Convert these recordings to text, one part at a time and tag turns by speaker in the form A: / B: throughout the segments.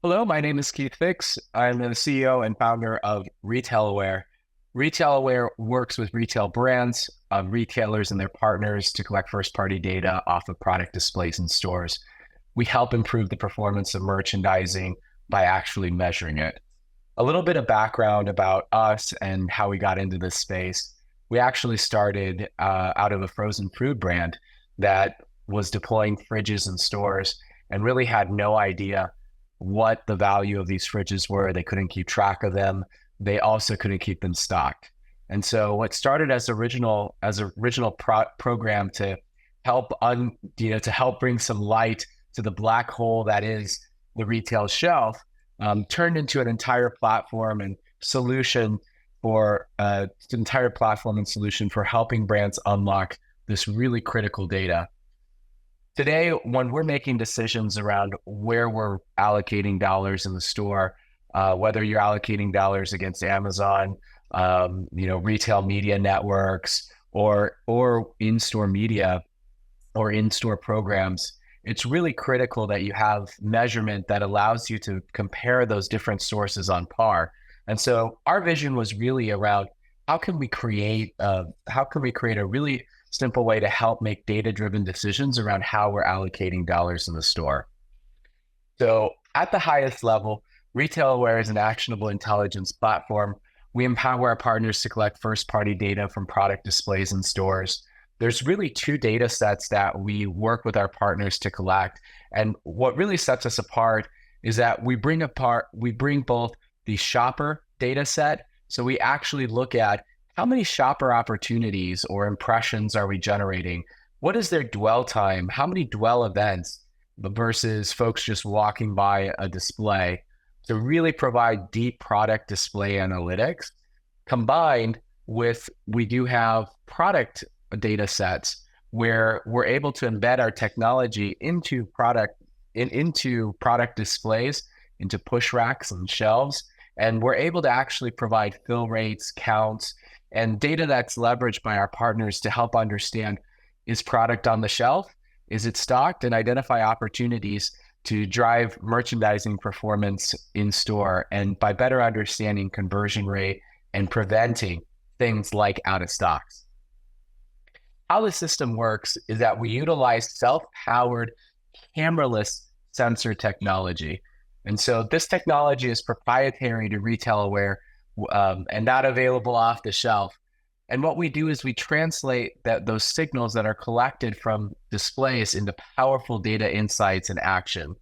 A: Hello, my name is Keith Fix. I'm the CEO and founder of RetailAware. RetailAware works with retail brands, retailers, and their partners to collect first-party data off of product displays in stores. We help improve the performance of merchandising by actually measuring it. A little bit of background about us and how we got into this space. We actually started out of a frozen food brand that was deploying fridges in stores and really had no idea what the value of these fridges were. They couldn't keep track of them. They also couldn't keep them stocked. And so what started as original program to help to help bring some light to the black hole that is the retail shelf, turned into an entire platform and solution for helping brands unlock this really critical data. Today, when we're making decisions around where we're allocating dollars in the store, whether you're allocating dollars against Amazon, retail media networks, or in-store media or in-store programs, it's really critical that you have measurement that allows you to compare those different sources on par. And so our vision was really around how can we create a really simple way to help make data-driven decisions around how we're allocating dollars in the store. So at the highest level, RetailAware is an actionable intelligence platform. We empower our partners to collect first-party data from product displays in stores. There's really two data sets that we work with our partners to collect. And what really sets us apart is that we bring both the shopper data set. So we actually look at how many shopper opportunities or impressions are we generating? What is their dwell time? How many dwell events versus folks just walking by a display, to really provide deep product display analytics. Combined with, we do have product data sets where we're able to embed our technology into product displays, into push racks and shelves. And we're able to actually provide fill rates, counts, and data that's leveraged by our partners to help understand, is product on the shelf? Is it stocked? And identify opportunities to drive merchandising performance in store, and by better understanding conversion rate and preventing things like out of stocks. How the system works is that we utilize self-powered cameraless sensor technology. And so this technology is proprietary to RetailAware and not available off the shelf. And what we do is we translate those signals that are collected from displays into powerful data insights and action.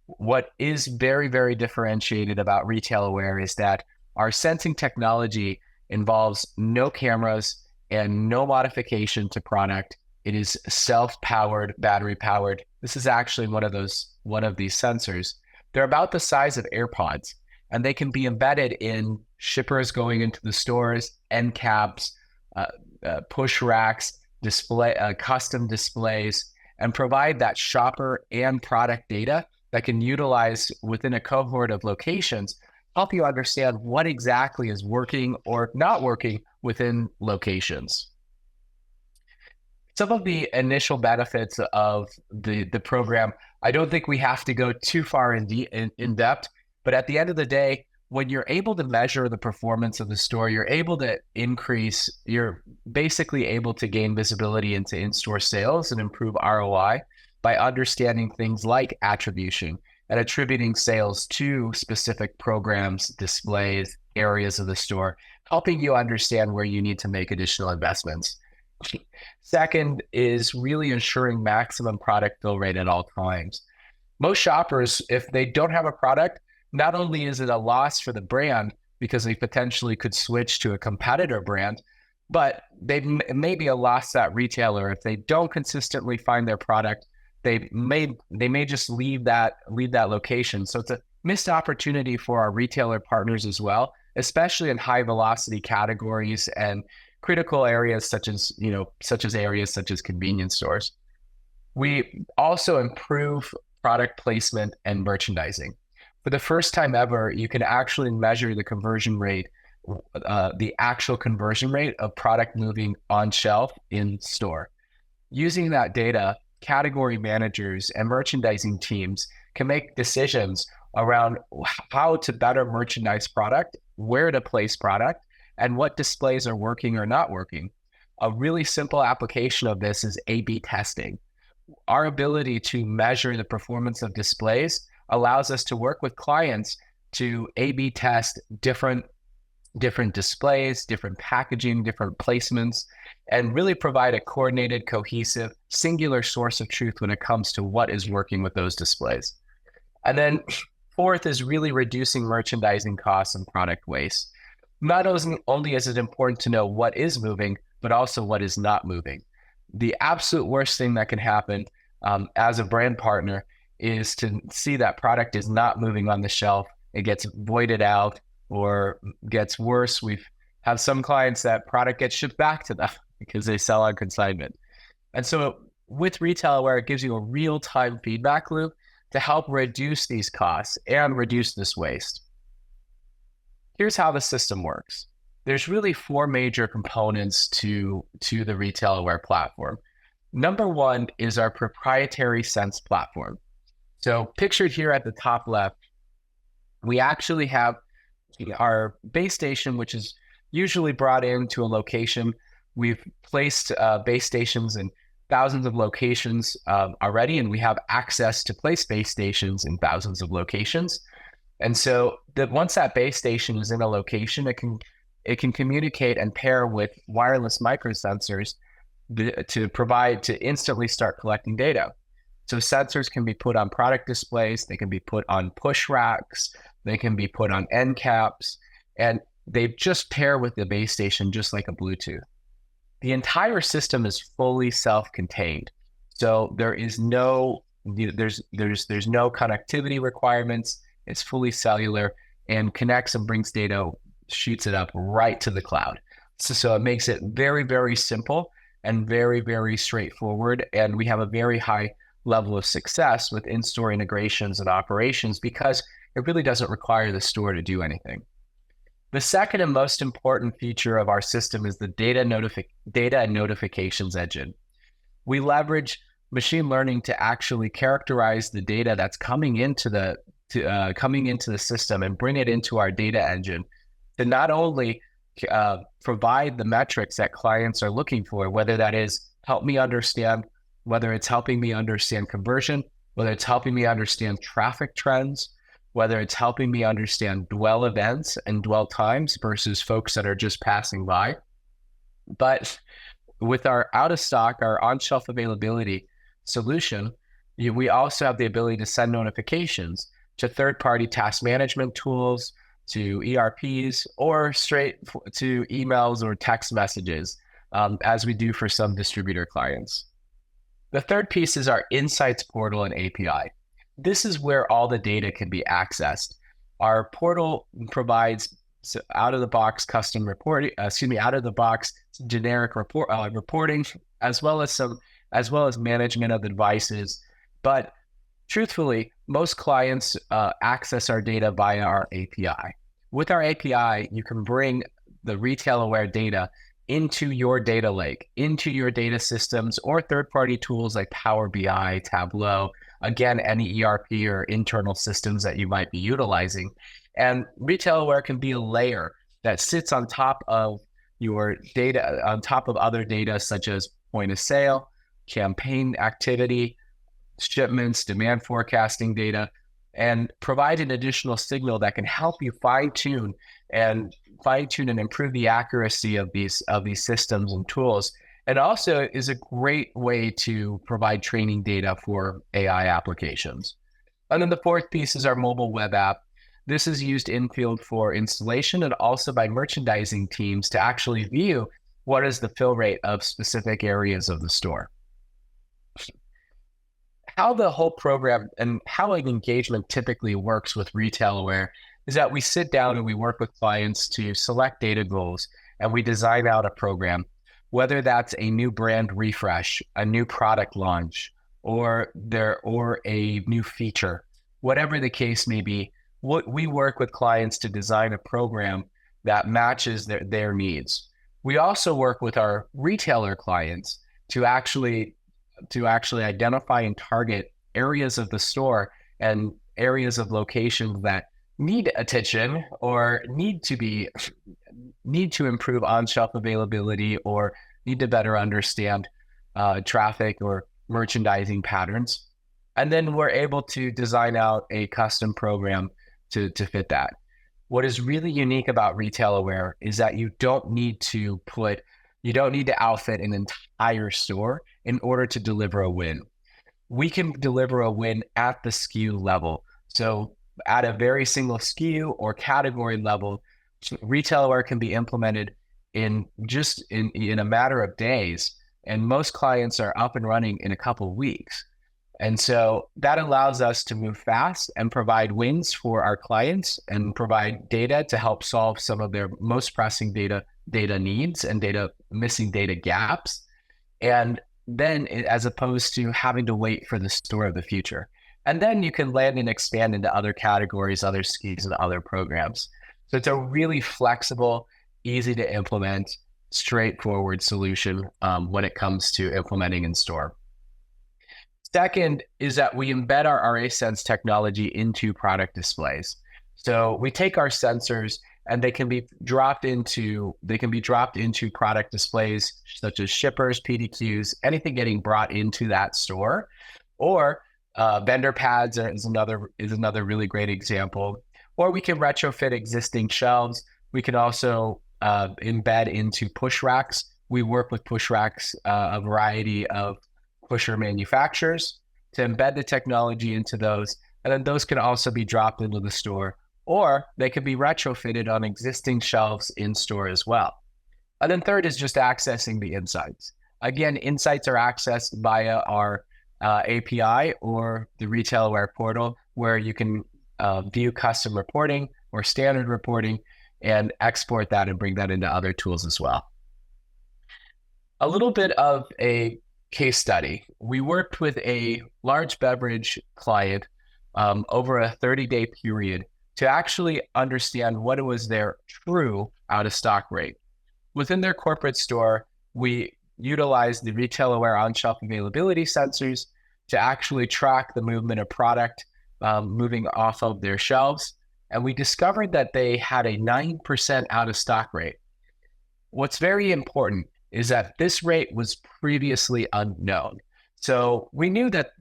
A: What is very, very differentiated about RetailAware is that our sensing technology involves no cameras and no modification to product. It is self-powered, battery-powered. This is actually one of these sensors. They're about the size of AirPods, and they can be embedded in shippers going into the stores, end caps, push racks, custom displays, and provide that shopper and product data that can utilize within a cohort of locations, help you understand what exactly is working or not working within locations. Some of the initial benefits of the program, I don't think we have to go too far in depth, but at the end of the day, when you're able to measure the performance of the store, you're basically able to gain visibility into in-store sales and improve ROI by understanding things like attribution and attributing sales to specific programs, displays, areas of the store, helping you understand where you need to make additional investments. Second is really ensuring maximum product fill rate at all times. Most shoppers, if they don't have a product, not only is it a loss for the brand because they potentially could switch to a competitor brand, but it may be a loss to that retailer. If they don't consistently find their product, they may just leave that location. So it's a missed opportunity for our retailer partners as well, especially in high velocity categories and critical areas such as convenience stores. We also improve product placement and merchandising. For the first time ever, you can actually measure the conversion rate, the actual conversion rate of product moving on shelf in store. Using that data, category managers and merchandising teams can make decisions around how to better merchandise product, where to place product, and what displays are working or not working. A really simple application of this is A/B testing. Our ability to measure the performance of displays allows us to work with clients to A/B test different displays, different packaging, different placements, and really provide a coordinated, cohesive, singular source of truth when it comes to what is working with those displays. And then fourth is really reducing merchandising costs and product waste. Not only is it important to know what is moving, but also what is not moving. The absolute worst thing that can happen as a brand partner is to see that product is not moving on the shelf. It gets voided out or gets worse. We've have some clients that product gets shipped back to them because they sell on consignment. And so with Retail Aware, it gives you a real-time feedback loop to help reduce these costs and reduce this waste. Here's how the system works. There's really four major components to the Retail Aware platform. Number one is our proprietary Sense platform. So pictured here at the top left, we actually have our base station, which is usually brought into a location. We've placed base stations in thousands of locations already, and we have access to place base stations in thousands of locations. And so once that base station is in a location, it can communicate and pair with wireless microsensors to instantly start collecting data. So sensors can be put on product displays, they can be put on push racks, they can be put on end caps, and they just pair with the base station just like a Bluetooth. The entire system is fully self-contained. So there is no connectivity requirements. It's fully cellular and connects and brings data, shoots it up right to the cloud. So it makes it very, very simple and very, very straightforward. And we have a very high level of success with in-store integrations and operations because it really doesn't require the store to do anything. The second and most important feature of our system is the data and notifications engine. We leverage machine learning to actually characterize the data that's coming into the system and bring it into our data engine to not only provide the metrics that clients are looking for, whether that is whether it's helping me understand conversion, whether it's helping me understand traffic trends, whether it's helping me understand dwell events and dwell times versus folks that are just passing by. But with our out of stock, our on-shelf availability solution, we also have the ability to send notifications to third-party task management tools, to ERPs, or straight to emails or text messages, as we do for some distributor clients. The third piece is our Insights portal and API. This is where all the data can be accessed. Our portal provides out-of-the-box custom reporting, out-of-the-box generic reporting, as well as management of the devices. But truthfully, most clients access our data via our API. With our API, you can bring the Retail Aware data into your data lake, into your data systems, or third-party tools like Power BI, Tableau, again, any ERP or internal systems that you might be utilizing. And Retail Aware can be a layer that sits on top of your data, on top of other data such as point of sale, campaign activity, shipments, demand forecasting data, and provide an additional signal that can help you fine-tune and improve the accuracy of these systems and tools. And also is a great way to provide training data for AI applications. And then the fourth piece is our mobile web app. This is used in field for installation and also by merchandising teams to actually view what is the fill rate of specific areas of the store. How the whole program and how an engagement typically works with Retail Aware is that we sit down and we work with clients to select data goals, and we design out a program, whether that's a new brand refresh, a new product launch, or a new feature, whatever the case may be. We work with clients to design a program that matches their needs. We also work with our retailer clients to actually identify and target areas of the store and areas of location that need attention or need to improve on-shelf availability or need to better understand traffic or merchandising patterns. And then we're able to design out a custom program to fit that. What is really unique about Retail Aware is that you don't need to outfit an entire store in order to deliver a win. We can deliver a win at the SKU level. So at a very single SKU or category level, Retail Aware can be implemented in a matter of days. And most clients are up and running in a couple of weeks. And so that allows us to move fast and provide wins for our clients and provide data to help solve some of their most pressing data needs and missing data gaps. And then as opposed to having to wait for the store of the future. And then you can land and expand into other categories, other SKUs, and other programs. So it's a really flexible, easy to implement, straightforward solution when it comes to implementing in store. Second is that we embed our RA-Sense technology into product displays. So we take our sensors and they can be dropped into product displays such as shippers, PDQs, anything getting brought into that store, or vendor pads is another really great example. Or we can retrofit existing shelves. We can also embed into push racks. We work with push racks, a variety of pusher manufacturers, to embed the technology into those. And then those can also be dropped into the store, or they can be retrofitted on existing shelves in store as well. And then third is just accessing the insights. Again, insights are accessed via our API or the Retail Aware portal, where you can view custom reporting or standard reporting and export that and bring that into other tools as well. A little bit of a case study. We worked with a large beverage client over a 30-day period to actually understand what was their true out-of-stock rate. Within their corporate store, we utilized the Retail Aware on-shelf availability sensors to actually track the movement of product moving off of their shelves. And we discovered that they had a 9% out-of-stock rate. What's very important is that this rate was previously unknown. So we knew that,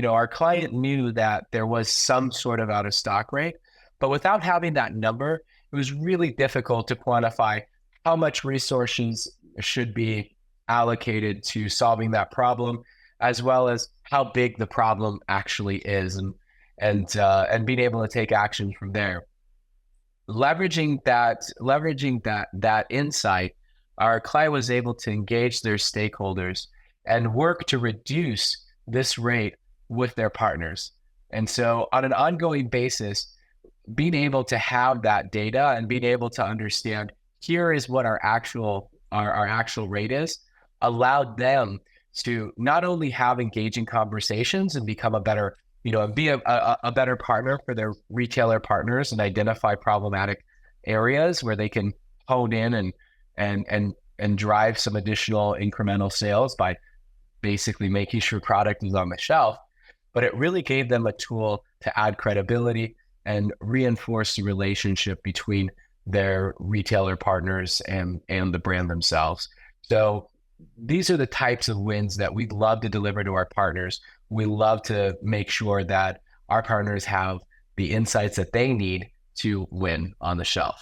A: our client knew that there was some sort of out-of-stock rate, but without having that number, it was really difficult to quantify how much resources should be allocated to solving that problem, as well as how big the problem actually is, and being able to take action from there. Leveraging that insight, our client was able to engage their stakeholders and work to reduce this rate with their partners. And so on an ongoing basis, being able to have that data and being able to understand here is what our actual rate is, allowed them to not only have engaging conversations and become a better, be a better partner for their retailer partners and identify problematic areas where they can hone in and drive some additional incremental sales by basically making sure product is on the shelf. But it really gave them a tool to add credibility and reinforce the relationship between their retailer partners and the brand themselves. So these are the types of wins that we'd love to deliver to our partners. We love to make sure that our partners have the insights that they need to win on the shelf.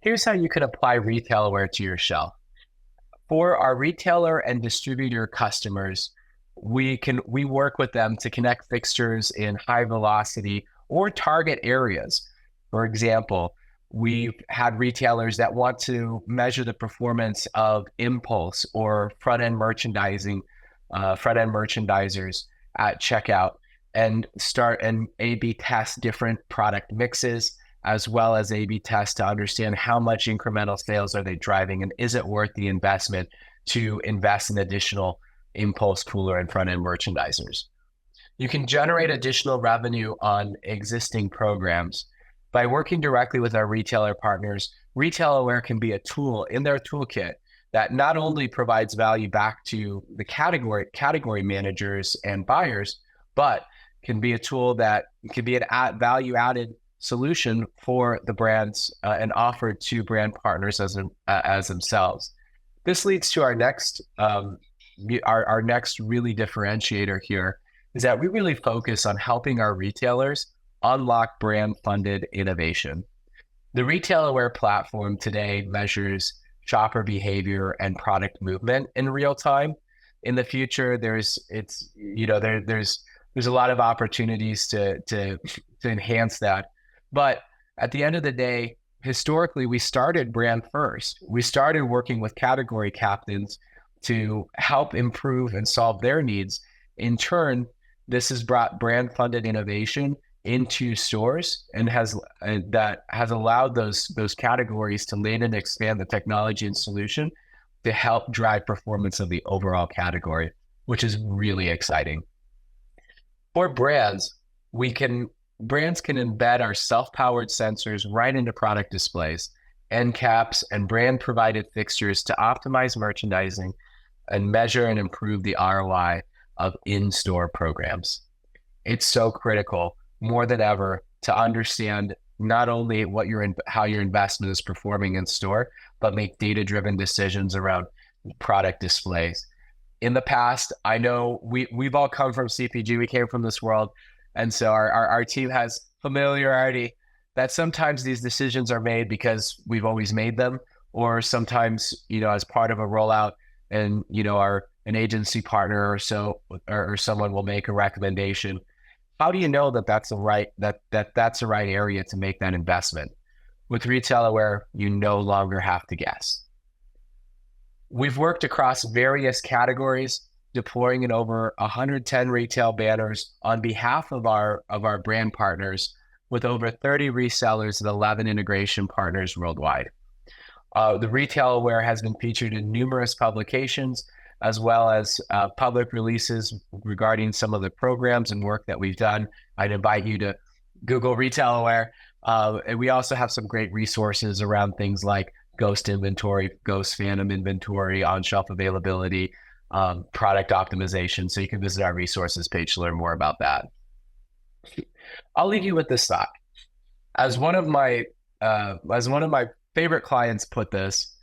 A: Here's how you can apply Retail Aware to your shelf. For our retailer and distributor customers, we work with them to connect fixtures in high velocity or target areas. For example, we've had retailers that want to measure the performance of impulse or front-end merchandisers at checkout and start and A/B test different product mixes, as well as A/B test to understand how much incremental sales are they driving and is it worth the investment to invest in additional impulse cooler and front-end merchandisers. You can generate additional revenue on existing programs. By working directly with our retailer partners, Retail Aware can be a tool in their toolkit that not only provides value back to the category managers and buyers, but can be a tool that can be an value added solution for the brands and offered to brand partners as themselves. This leads to our next our next really differentiator here is that we really focus on helping our retailers unlock brand funded innovation. The Retail Aware platform today measures shopper behavior and product movement in real time. In the future, there's a lot of opportunities to enhance that. But at the end of the day, historically, we started brand first. We started working with category captains to help improve and solve their needs. In turn, this has brought brand funded innovation into stores and that has allowed those categories to land and expand the technology and solution to help drive performance of the overall category, which is really exciting. For brands, brands can embed our self-powered sensors right into product displays, end caps, and brand-provided fixtures to optimize merchandising and measure and improve the ROI of in-store programs. It's so critical more than ever to understand not only how your investment is performing in store, but make data-driven decisions around product displays. In the past, I know we've all come from CPG, we came from this world, and so our team has familiarity that sometimes these decisions are made because we've always made them, or sometimes, as part of a rollout and, an agency partner or someone will make a recommendation. How do you know that that's the right area to make that investment? With Retail Aware, you no longer have to guess. We've worked across various categories, deploying in over 110 retail banners on behalf of our brand partners, with over 30 resellers and 11 integration partners worldwide. The Retail Aware has been featured in numerous publications, as well as public releases regarding some of the programs and work that we've done. I'd invite you to Google Retail Aware. And we also have some great resources around things like ghost inventory, ghost phantom inventory, on-shelf availability, product optimization. So you can visit our resources page to learn more about that. I'll leave you with this thought. As one of my favorite clients put this,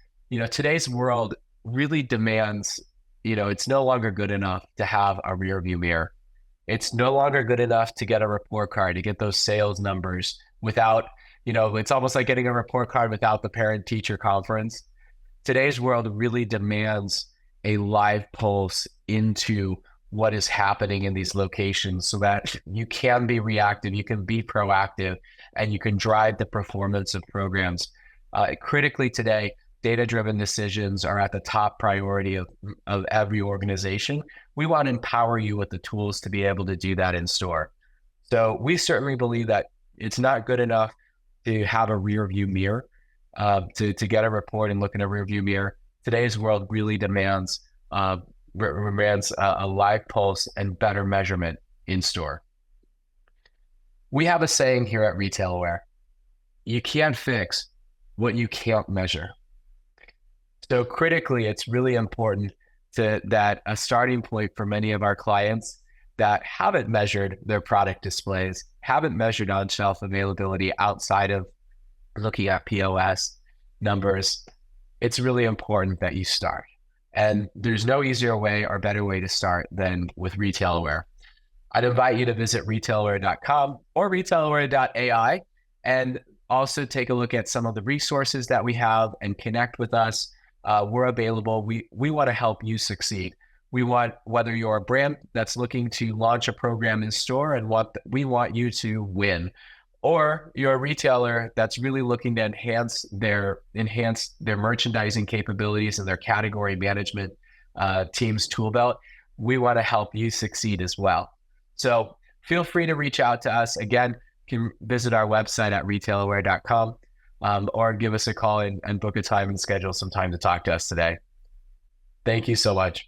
A: today's world really demands, it's no longer good enough to have a rear view mirror. It's no longer good enough to get a report card, to get those sales numbers without, it's almost like getting a report card without the parent-teacher conference. Today's world really demands a live pulse into what is happening in these locations so that you can be reactive, you can be proactive, and you can drive the performance of programs. Critically today, data-driven decisions are at the top priority of every organization. We want to empower you with the tools to be able to do that in store. So we certainly believe that it's not good enough to have a rear view mirror, to get a report and look in a rear view mirror. Today's world really demands a live pulse and better measurement in store. We have a saying here at Retail Aware: you can't fix what you can't measure. So critically, it's really important that a starting point for many of our clients that haven't measured their product displays, haven't measured on-shelf availability outside of looking at POS numbers, it's really important that you start. And there's no easier way or better way to start than with Retail Aware. I'd invite you to visit retailaware.com or retailaware.ai and also take a look at some of the resources that we have and connect with us. We're available. We want to help you succeed. We want, whether you're a brand that's looking to launch a program in store and we want you to win, or you're a retailer that's really looking to enhance their merchandising capabilities and their category management team's tool belt, we want to help you succeed as well. So feel free to reach out to us. Again, you can visit our website at retailaware.com. Or give us a call and book a time and schedule some time to talk to us today. Thank you so much.